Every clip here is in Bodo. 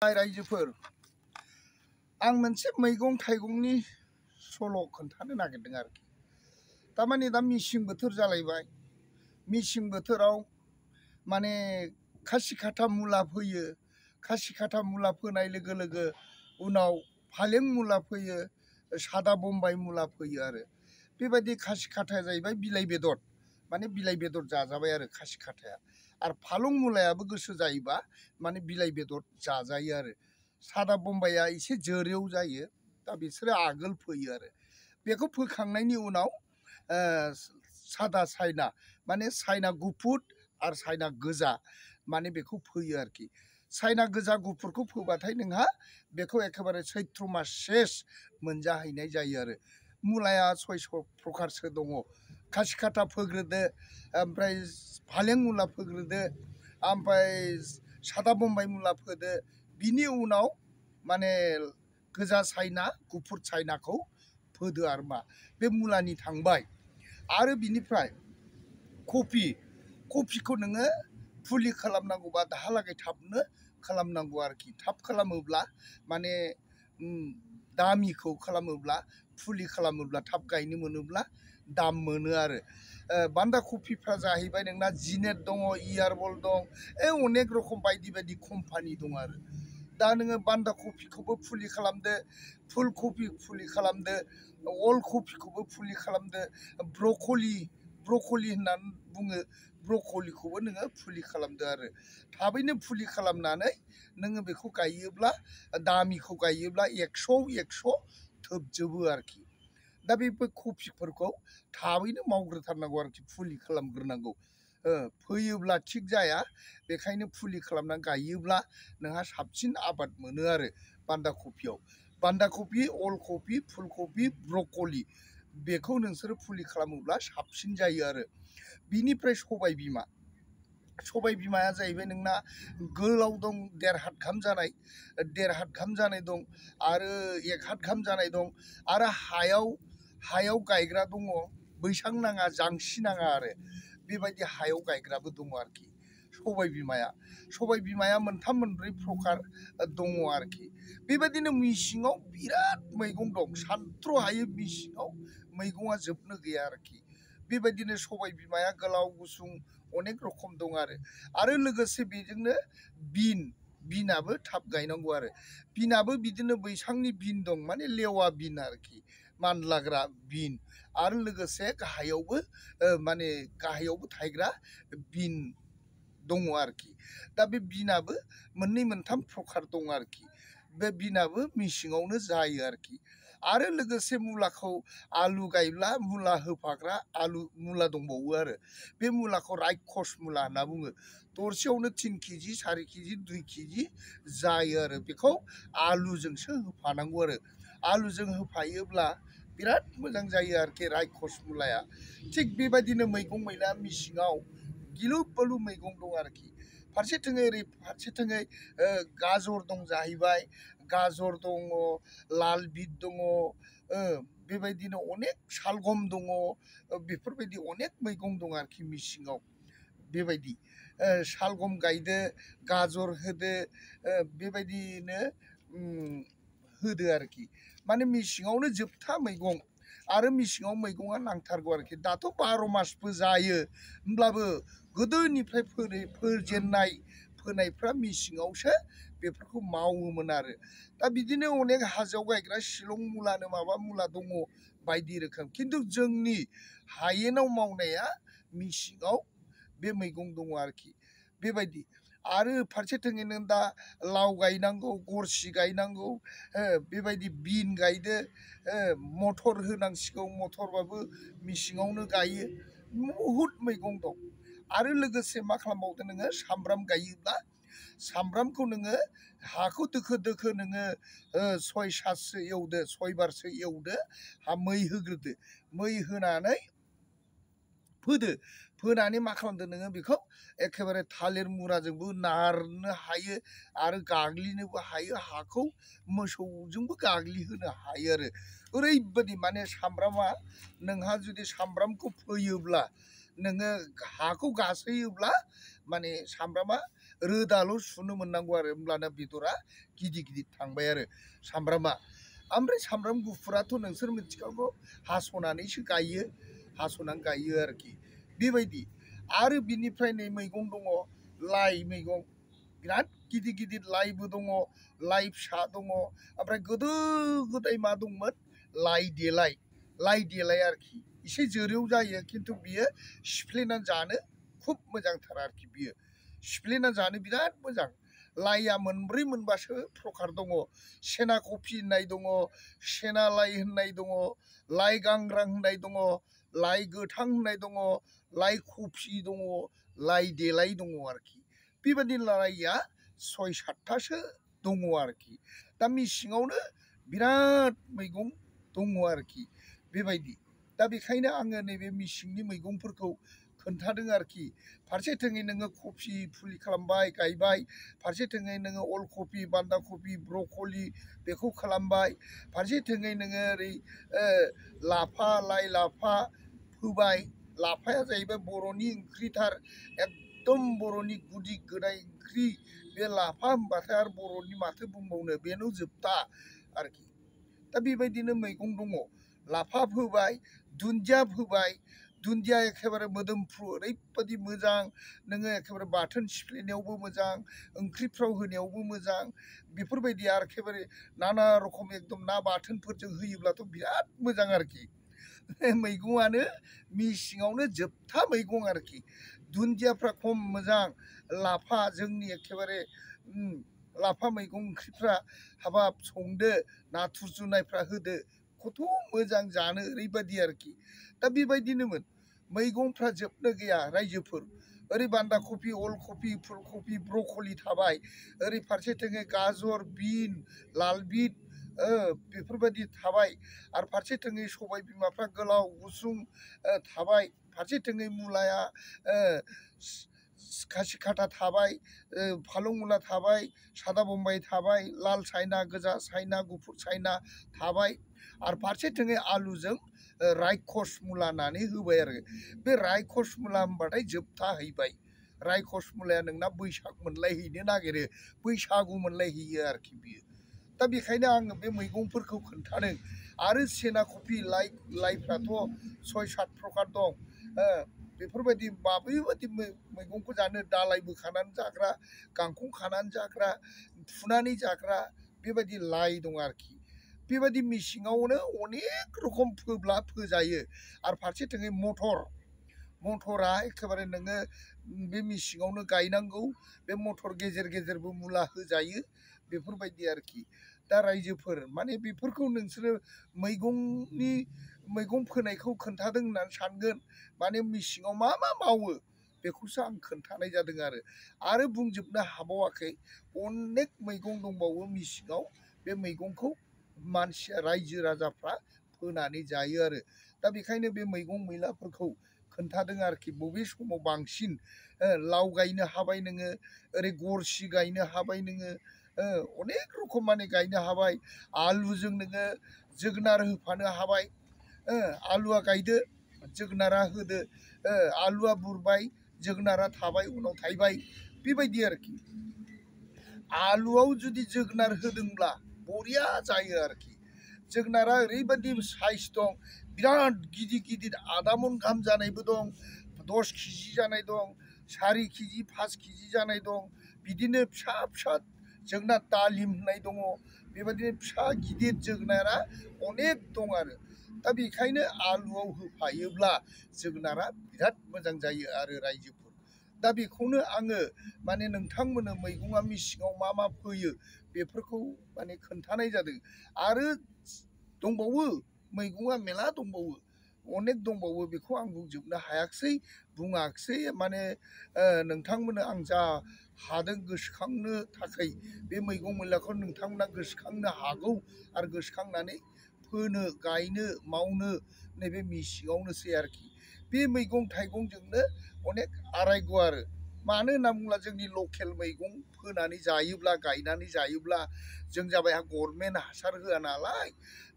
रायजोफोर आं मोनसे मैगं थाइगंनि सल' खोन्थानो नागिरदों आरोखि। तारमाने दा मेसें बोथोर जालायबाय। मेसें बोथोराव माने खासि खाथा मुला फोयो। खासि खाथा मुला फोनाय लोगो लोगो उनाव फालें मुला फोयो, सादा बम्बाइ मुला फोयो आरो। बेबायदि खासि खाथाया जाहैबाय बिलाइ बेदर, माने बिलाइ बेदर जाजाबाय आरो खासि खाथाया। आरो फालं मुलायाबो गोसो जायोबा माने बिलाइ बेदर जाजायो आरो। सादा बम्बाइया एसे जोरेव जायो, दा बिसोरो आगोल फोयो आरो। बेखौ फोखांनायनि उनाव सादा साइना माने साइना गुफुर आरो साइना गोजा माने बेखौ फोयो आरोखि। साइना गोजा गुफुरखौ फोबाथाय नोंहा बेखौ एखेबारे सैथ्र मास सेस मोनजाहैनाय जायो आरो। मुलाया 6 प्रकारसो दङ। खासि खाथा फोग्रोदो, ओमफ्राय फालें मुला फोग्रोदो, ओमफ्राय सादा बम्बाइ मुला फोदो, बिनि उनाव माने गोजा साइना गुफुर साइनाखौ फोदो आरो मा बे मुलानि थांबाय। आरो बिनिफ्राय कफिखौ नोङो फुलि खालामनांगौबा दाहालागै थाबनो खालामनांगौ आरोखि। थाब खालामोब्ला माने दामिखौ खालामोब्ला, फुलि खालामोब्ला, थाब गायनो मोनोब्ला दाम मोनो आरो। बान्दा कफिफ्रा जाहैबाय नोंना जिनेट दङ, इयारबल दं, अनेक रखम बायदि बायदि कम्पानि दं आरो। दा नोङो बान्दा कफिखौबो फुलि खालामदो, फुल कफि फुलि खालामदो, अल कफिखौबो फुलि खालामदो, ब्रकलि होननानै बुङो, ब्रकलिखौबो नोङो फुलि खालामदो आरो। थाबैनो फुलि खालामनानै नोङो बेखौ गायोब्ला, दामिखौ गायोब्ला 100 थोबजोबो आरोखि। दा बेफोर कफिफोरखौ थाबैनो मावग्रोथारनांगौ आरोखि, फुलि खालामग्रोनांगौ। फोयोब्ला थिग जाया, बेखायनो फुलि खालामनानै गायोब्ला नोंहा साबसिन आबाद मोनो आरो बान्दा कफियाव। बान्दा कफि, अल कफि, फुल कफि, ब्रकलि बेखौ नोंसोरो फुलि खालामोब्ला साबसिन जायो आरो। बिनिफ्राय सबाय बिमाया जाहैबाय नोंना गोलाव दं, 1.5 हात गाहाम जानाय, 1.5 हात गाहाम जानाय दं, आरो 1 हात गाहाम जानाय दं, आरो हायाव गायग्रा दङ, बैसां नाङा, जांसि नाङा आरो। बेबायदि हायाव गायग्राबो दङ आरोखि सबाय बिमाया 3-4 प्रकार दङ आरोखि। बेबायदिनो मेसेङाव बिराद मैगं दं, सानथ्र' हायै मेसेङाव मैगङा जोबनो गैया आरोखि। बेबायदिनो सबाय बिमाया गोलाव गुसुं अनेक रखम दं आरो लोगोसे बेजोंनो बिनाबो थाब गायनांगौ आरो। बिनाबो बिदिनो बैसांनि बिन दं, माने लेवा बिन आरोखि, मानलाग्रा बिन, आरो लोगोसे गाहायावबो थायग्रा बिन दङ आरोखि। दा बे बिनाबो 2-3 प्रकार दं आरोखि। बे बिनाबो मेसेङावनो जायो आरोखि। आरो लोगोसे मुलाखौ आलु गायब्ला मुला होफाग्रा मुला दंबावो आरो। बे मुलाखौ रायखस मुला होनना बुङो। दरसेयावनो 3 केजि, 4 केजि, 2 केजि जायो आरो। बेखौ आलुजोंसो होफानांगौ आरो। आलुजों होफायोब्ला बिराद मोजां जायो आरोखि रायखस मुलाया। थिग बेबायदिनो मैगं मैला मेसेङाव गिलु बालु मैगं दं आरोखि। फारसेथिङै गाजर दं जाहैबाय, गाजर दङ, लाल बिट दङ, बेबायदिनो अनेक सालगम दङ, बेफोरबायदि अनेक मैगं दं आरोखि मेसेङाव। बेबायदि सालगम गायदो, गाजर होदो, बेबायदिनो होदो आरोखि। माने मेसेङावनो जोबथा मैगं, आरो मेसेङाव मैगङा नांथारगौ आरोखि। दाथ' 12 मासबो जायो, होमब्लाबो गोदोनिफ्राय फोनायफ्रा मेसेङावसो बेफोरखौ मावोमोन आरो। दा बिदिनो अनेक हाजोआव गायग्रा शिलं मुलानो माबा मुला दङ बायदि रोखोम, खिन्थु जोंनि हायेनाव मावनाया मेसेङाव बे मैगं दङ आरोखि। बेबायदि आरो फारसेथिङै नों दा लाव गायनांगौ, गरसि गायनांगौ, बेबायदि बिन गायदो, मटर होनांसिगौ, मटरबाबो मेसेङावनो गायो। बहुद मैगं दं। आरो लोगोसे मा खालामबावदो नोङो, सामब्राम गायोब्ला सामब्रामखौ नोङो हाखौ दोखो नोङो 6 बारसो एवदो, मै होग्रोदो, मै होनानै फोनानै मा खालामदो नोङो, बेखौ एखेबारे थालिर मुराजोंबो नारनो हायो, आरो गाग्लिनोबो हायो, हाखौ मोसौजोंबो गाग्लिहोनो हायो आरो। ओरैबायदि माने सामब्रामा, नोंहा जुदि सामब्रामखौ फोयोब्ला, नोङो हाखौ गासोयोब्ला माने सामब्रामा रोदाल' सुनो मोननांगौ आरो होमब्लाना बेदरा गिदिर गिदिर थांबाय आरो सामब्रामा ओमफ्राय सामब्राम गुफुराथ' नोंसोर मिथिखागौ हास'नानैसो गायो हास'नानै गायो आरोखि बेबायदि आरो बिनिफ्राय नै मैगं दङ लाइ मैगं बिराद गिदिर गिदिर लाइबो दङ लाइ फिसा दङ ओमफ्राय गोदो गोदाय मा दंमोन लाइ देलाय आरोखि एसे जोरेव जायो खिन्थु बियो सिफ्लेनानै जानो खुब मोजांथार आरोखि बियो सिफ्लेनानै जानो बिराद मोजां लाइया मोनब्रै मोनबासो प्रकार दङ सेना कफि होननाय दङ सेना लाइ होननाय दङ लाइ गांग्रां होननाय दङ लाइ गोथां होननाय दङ लाइ कफि दङ लाइ देलाय दङ आरोखि बेबायदि लाइया 6-7थासो दङ आरोखि दा मेसेङावनो बिराद मैगं दङ आरोखि बेबायदि दा बेखायनो आङो नैबे मेसेंनि मैगंफोरखौ खोन्थादों आरोखि फारसेथिङै नोङो कफि फुलि खालामबाय गायबाय फारसेथिङै नोङो अल कफि बान्दा कफि ब्रकलि बेखौ खालामबाय फारसेथिङै नोङो ओरै लाफा लाइ लाफा फोबाय लाफाया जाहैबाय बर'नि ओंख्रिथार एकदम बर'नि गुदि गोदाय ओंख्रि बे लाफा होनबाथाय आरो बर'नि माथो बुंबावनो बेनो जोबथा आरोखि दा बेबायदिनो मैगं दङ लाफा फोबाय दुन्दिया फोबाय दुन्दिया एखेबारे मोदोमफ्रु ओरैबायदि मोजां नोङो एखेबारे बाथोन सिफ्लेनायावबो मोजां ओंख्रिफ्राव होनायावबो मोजां बेफोरबायदि आरो एखेबारे नाना रखम एकदम ना बाथोनफोरजों होयोब्लाथ' बिराद मोजां आरोखि मैगङानो मेसेङावनो जोबथा मैगं आरोखि दुन्दियाफ्रा खम मोजां लाफा जोंनि एखेबारे लाफा मैगं ओंख्रिफ्रा हाबाब संदो नाथुर जुनायफ्रा होदो कत मोजां जानो ओरैबायदि आरोखि दा बेबायदिनोमोन मैगंफ्रा जोबनो गैया रायजोफोर ओरै बान्दा कफि अल कफि फुल कफि ब्रकलि थाबाय ओरै फारसेथिङै गाजर बिन लाल बिट बेफोरबायदि थाबाय आरो फारसेथिङै सबाय बिमाफ्रा गोलाव गुसुं थाबाय फारसेथिङै मुलाया खासि खाथा थाबाय फालं मुला थाबाय सादा बम्बाइ थाबाय लाल चाइना गोजा चाइना गुफुर चाइना थाबाय आरो फारसेथिङै आलुजों रायखस मुला होननानै होबाय आरो बे रायखस मुला होनबाथाय जोबथाहैबाय रायखस मुलाया नोंना बैसाग मोनलायहैनो नागिरो बैसागु मोनलायहैयो आरोखि बियो दा बेखायनो आङो बे मैगंफोरखौ खोन्थादों आरो सेना कफि लाइफ्राथ' 6-7 प्रकार दं बेफोरबायदि माबेबायदि मैगंखौ जानो दालाय बोखानानै जाग्रा गांखं खानानै जाग्रा फुनानै जाग्रा बेबायदि लाइ दं आरोखि बेबायदि मेसेङावनो अनेक रोखोम फोब्ला फोजायो आरो फारसेथिङै मटरा एखेबारे नोङो बे मेसेङावनो गायनांगौ बे मटर गेजेर गेजेरबो मुला होजायो बेफोरबायदि आरोखि दा रायजोफोर माने बेफोरखौ नोंसोरो मैगं फोनायखौ खोन्थादों होननानै सानगोन माने मेसेङाव मा मा मावो बेखौसो आं खोन्थानाय जादों आरो बुंजोबनो हाबावाखै अनेक मैगं दंबावो मेसेङाव बे मैगंखौ मानसिया रायजो राजाफ्रा फोनानै जायो आरो दा बेखायनो बे मैगं मैलाफोरखौ खोन्थादों आरोखि बबे समाव बांसिन लाव गायनो हाबाय नोङो ओरै गरसि गायनो हाबाय नोङो अनेक रोखोम माने गायनो हाबाय आलुजों नोङो जोगोनार होफानो हाबाय आलुआ गायदो जोगोनारा होदो आलुआ बुरबाय जोगोनारा थाबाय उनाव थायबाय बेबायदि आरोखि आलुआव जुदि जोगोनार होदोंब्ला बरिया जायो आरोखि जोगोनारा ओरैबायदि साइज दं बिराद गिदिर गिदिर आधा मन गाहाम जानायबो दं 10 केजि जानाय दं 4 केजि 5 केजि जानाय दं बिदिनो फिसा फिसा जोगोनार दालिम होननाय दङ बेबायदिनो फिसा गिदिर जोगोनारा अनेक दं आरो दा बेखायनो आलुआव होफायोब्ला जोगोनारा बिराद मोजां जायो आरो रायजोफोर दा बेखौनो आङो माने नोंथांमोननो मैगङा मेसेङाव मा मा फोयो बेफोरखौ माने खोन्थानाय जादों आरो दंबावो मैगङा मेला दंबावो अनेक दंबावो बेखौ आं बुंजोबनो हायाखिसै बुङाखिसै माने नोंथांमोननो आं जा हादों गोसोखांनो थाखाय बे मैगं मैलाखौ नोंथांमोना गोसोखांनो हागौ आरो गोसोखांनानै फोनो गायनो मावनो नैबे मेसेङावनोसै आरोखि बे मैगं थाइगंजोंनो अनेक आरायग' आरो मानो होनना बुङोब्ला जोंनि लकेल मैगं फोनानै जायोब्ला गायनानै जायोब्ला जों जाबाय गभर्नमेन्ट हासार होआ नालाय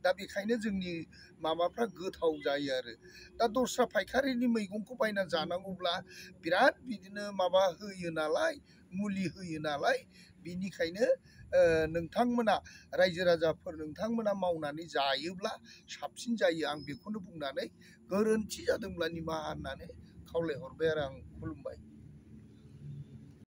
दा बेखायनो जोंनि माबाफ्रा गोथाव जायो आरो दा दस्रा फायखारिनि मैगंखौ बायना जानांगौब्ला बिराद बिदिनो माबा होयो नालाय मुलि होयो नालाय बिनिखायनो नोंथांमोना रायजो राजाफोर नोंथांमोना मावनानै जायोब्ला साबसिन जायो आं बेखौनो बुंनानै गोरोन्थि जादोंब्ला निमाहा होननानै खावलायहरबाय आरो आं खुलुमबाय।